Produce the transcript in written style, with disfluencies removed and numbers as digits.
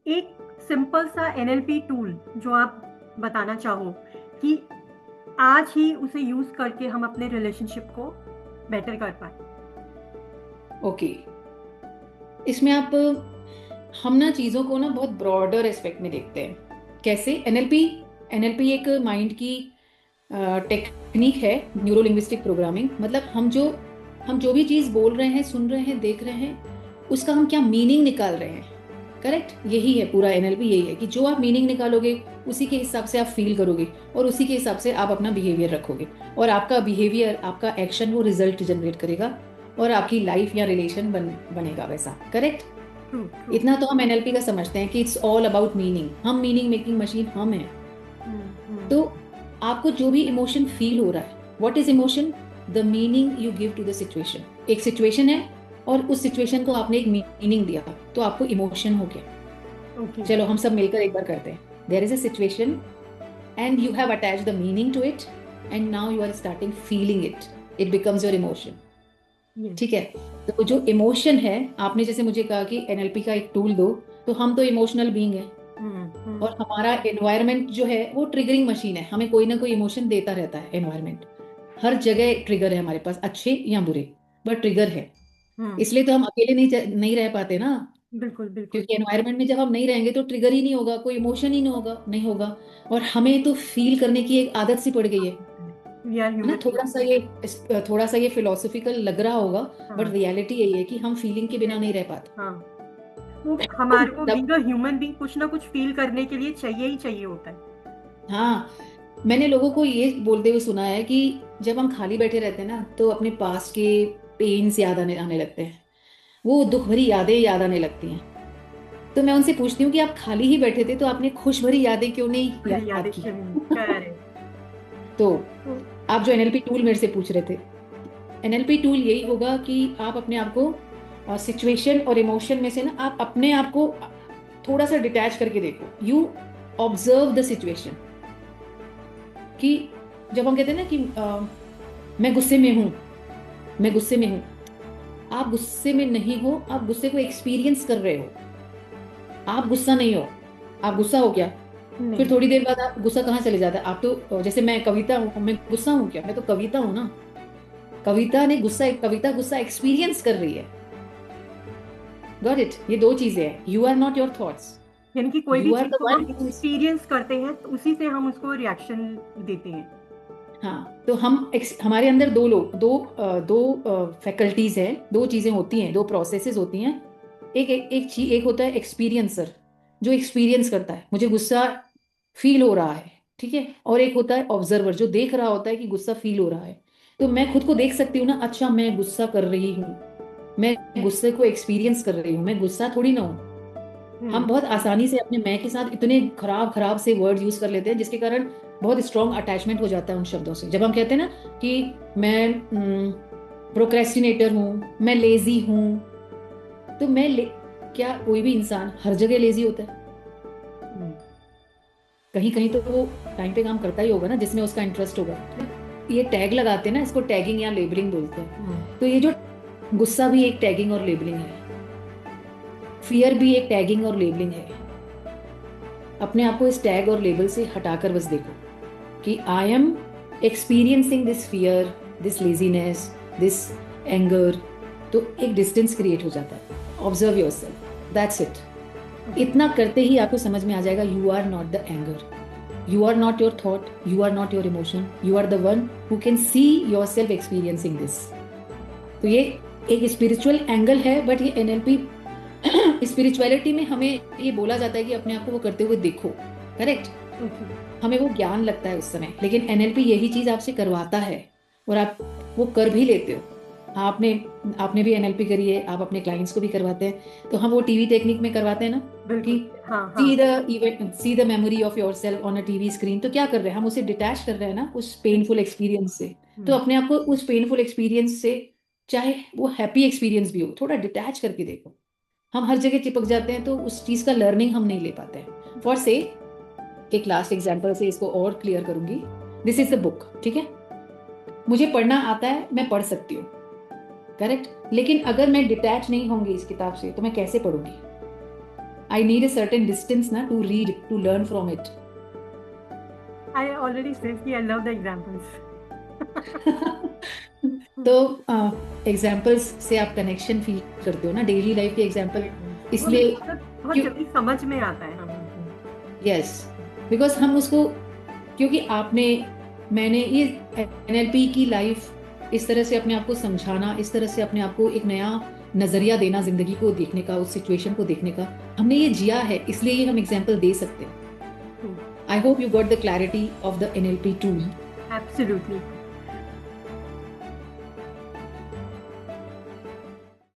एक सिंपल सा NLP tool जो आप बताना चाहो कि आज ही उसे यूज करके हम अपने रिलेशनशिप को बेटर कर पाए। ओके। इसमें आप हम ना चीज़ों को ना बहुत ब्रॉडर एस्पेक्ट में देखते हैं। कैसे? एनएलपी एनएलपी एक माइंड की टेक्निक है, न्यूरो लिंग्विस्टिक प्रोग्रामिंग। मतलब हम जो भी चीज़ बोल रहे हैं, सुन रहे हैं, देख रहे हैं, उसका हम क्या मीनिंग निकाल रहे हैं। करेक्ट? यही है पूरा एनएलपी। यही है कि जो आप मीनिंग निकालोगे उसी के हिसाब से आप फील करोगे और उसी के हिसाब से आप अपना बिहेवियर रखोगे, और आपका बिहेवियर, आपका एक्शन वो रिजल्ट जनरेट करेगा, और आपकी लाइफ या रिलेशन बनेगा वैसा। करेक्ट? True true. इतना तो हम एनएलपी का समझते हैं कि इट्स ऑल अबाउट मीनिंग। हम मीनिंग मेकिंग मशीन हम हैं। तो आपको जो भी इमोशन फील हो रहा है, what is emotion? The meaning you give to the situation. एक सिचुएशन है और उस सिचुएशन को आपने एक मीनिंग दिया, तो आपको इमोशन हो गया। ओके। चलो हम सब मिलकर एक बार करते हैं। There is a situation and you have attach the meaning to it, and now you are starting feeling it. It becomes your emotion. Yes. ठीक है? तो जो इमोशन है, आपने जैसे मुझे कहा कि एनएलपी का एक टूल दो, तो हम तो इमोशनल बीइंग है, और हमारा एनवायरनमेंट जो है वो ट्रिगरिंग मशीन है। हमें कोई ना कोई इमोशन देता रहता है एनवायरनमेंट। हर जगह ट्रिगर है हमारे पास, अच्छे या बुरे, बट ट्रिगर है। इसलिए तो हम अकेले नहीं रह पाते ना, बिल्कुल बिल्कुल। क्योंकि एनवायरनमेंट में जब हम नहीं रहेंगे तो ट्रिगर ही नहीं होगा, कोई इमोशन ही नहीं होगा। और हमें तो फील करने की एक आदत सी पड़ गई वी आर है ना? Human being. थोड़ा सा ये फिलोसफिकल लग रहा होगा, बट हाँ रियलिटी यही है कि हम फीलिंग के बिना नहीं रह हाँ। वो हमारे को पाते। बीइंग अ ह्यूमन बीइंग कुछ ना कुछ फील करने के लिए चाहिए ही चाहिए होता है। हाँ, मैंने लोगों को ये बोलते हुए सुना है कि जब हम खाली बैठे रहते हैं ना, तो अपने पास के पेन्स याद आने आने लगते हैं, वो दुख भरी यादें याद आने लगती हैं। तो मैं उनसे पूछती हूँ कि आप खाली ही बैठे थे तो आपने खुश भरी यादें क्यों नहीं बड़ी यादें याद की? क्यों नहीं कर रहे। तो तो आप जो एनएलपी टूल मेरे से पूछ रहे थे, एनएलपी टूल यही होगा कि आप अपने आप को सिचुएशन और इमोशन में से ना, आप अपने आप को थोड़ा सा डिटैच करके देखो। You observe the situation. कि जब हम कहते हैं ना कि मैं गुस्से में हूं, मैं गुस्से में हूं, आप गुस्से में नहीं हो, आप गुस्से को एक्सपीरियंस कर रहे हो। आप गुस्सा नहीं हो। आप गुस्सा हो क्या? फिर नहीं। थोड़ी देर बाद आप गुस्सा कहाँ चले जाता है? आप तो जैसे मैं कविता हूँ, मैं गुस्सा हूँ क्या? मैं तो कविता हूँ ना। कविता गुस्सा एक्सपीरियंस कर रही है। Got it? ये दो चीजें हैं। You are not your thoughts. यानी कि कोई भी यू आर चीज द को हम वन। एक्सपीरियंस करते हैं तो उसी से हम उसको रिएक्शन देते हैं। हाँ, तो हमारे अंदर दो फैकल्टीज हैं, दो चीजें होती हैं, दो प्रोसेसेस होती हैं। एक होता है एक्सपीरियंसर, जो एक्सपीरियंस करता है मुझे गुस्सा फील हो रहा है। ठीक है? और एक होता है ऑब्जर्वर, जो देख रहा होता है कि गुस्सा फील हो रहा है। तो मैं खुद को देख सकती हूँ ना, अच्छा मैं गुस्सा कर रही हूँ, मैं गुस्से को एक्सपीरियंस कर रही हूँ, मैं गुस्सा थोड़ी ना हूँ। हम बहुत आसानी से अपने मैं के साथ इतने खराब खराब से वर्ड यूज कर लेते हैं, जिसके कारण बहुत स्ट्रॉन्ग अटैचमेंट हो जाता है उन शब्दों से। जब हम कहते हैं ना कि मैं प्रोक्रेस्टिनेटर हूँ, मैं लेजी हूँ, तो क्या कोई भी इंसान हर जगह लेजी होता है? कहीं कहीं तो वो टाइम पे काम करता ही होगा ना, जिसमें उसका इंटरेस्ट होगा। ये टैग लगाते हैं ना, इसको टैगिंग या लेबलिंग बोलते हैं। तो ये जो गुस्सा भी एक टैगिंग और लेबलिंग है, फियर भी एक टैगिंग और लेबलिंग है। अपने आप को इस टैग और लेबल से हटाकर बस देखो कि I am experiencing this fear, this laziness, this anger. तो एक डिस्टेंस क्रिएट हो जाता है। Observe yourself, that's it. इतना करते ही आपको समझ में आ जाएगा, you are not the anger, you are not your thought, you are not your emotion, you are the one who can see yourself experiencing this. तो ये एक स्पिरिचुअल एंगल है, बट ये एनएलपी स्पिरिचुअलिटी में हमें ये बोला जाता है कि अपने आप को वो करते हुए देखो। करेक्ट? हमें वो ज्ञान लगता है उस समय, लेकिन एनएलपी यही चीज आपसे करवाता है, और आप वो कर भी लेते हो। आपने आपने भी एनएलपी करी है, आप अपने क्लाइंट्स को भी करवाते हैं। तो हम वो टीवी टेक्निक में करवाते हैं ना कि बिल्कुल। हाँ हाँ। See the memory of your self on a TV screen. तो क्या कर रहे हैं हम? उसे डिटैच कर रहे हैं ना उस पेनफुल एक्सपीरियंस से। तो अपने आप को उस पेनफुल एक्सपीरियंस से, चाहे वो हैप्पी एक्सपीरियंस भी हो, थोड़ा डिटैच करके देखो। हम हर जगह चिपक जाते हैं, तो उस चीज का लर्निंग हम नहीं ले पाते हैं। फॉर से एक लास्ट एग्जांपल से इसको और क्लियर करूंगी। This is a book. ठीक है? मुझे पढ़ना आता है, मैं पढ़ सकती हूँ। करेक्ट? लेकिन अगर मैं डिटैच नहीं होंगी इस किताब से, तो मैं कैसे पढ़ूंगी? I need a certain distance na to read, to learn from it. I already said कि I love the examples. तो एग्जाम्पल्स से आप कनेक्शन फील करते हो ना, डेली लाइफ के एग्जाम्पल, इसलिए बहुत जल्दी समझ में आता है हमें. यस, बिकॉज हम उसको, क्योंकि मैंने ये NLP की लाइफ इस तरह से अपने आप को समझाना, इस तरह से अपने आप को एक नया नजरिया देना, जिंदगी को देखने का, उस सिचुएशन को देखने का, हमने ये जिया है, इसलिए ये हम एग्जाम्पल दे सकते हैं. I hope you got the clarity of the NLP tool. Absolutely.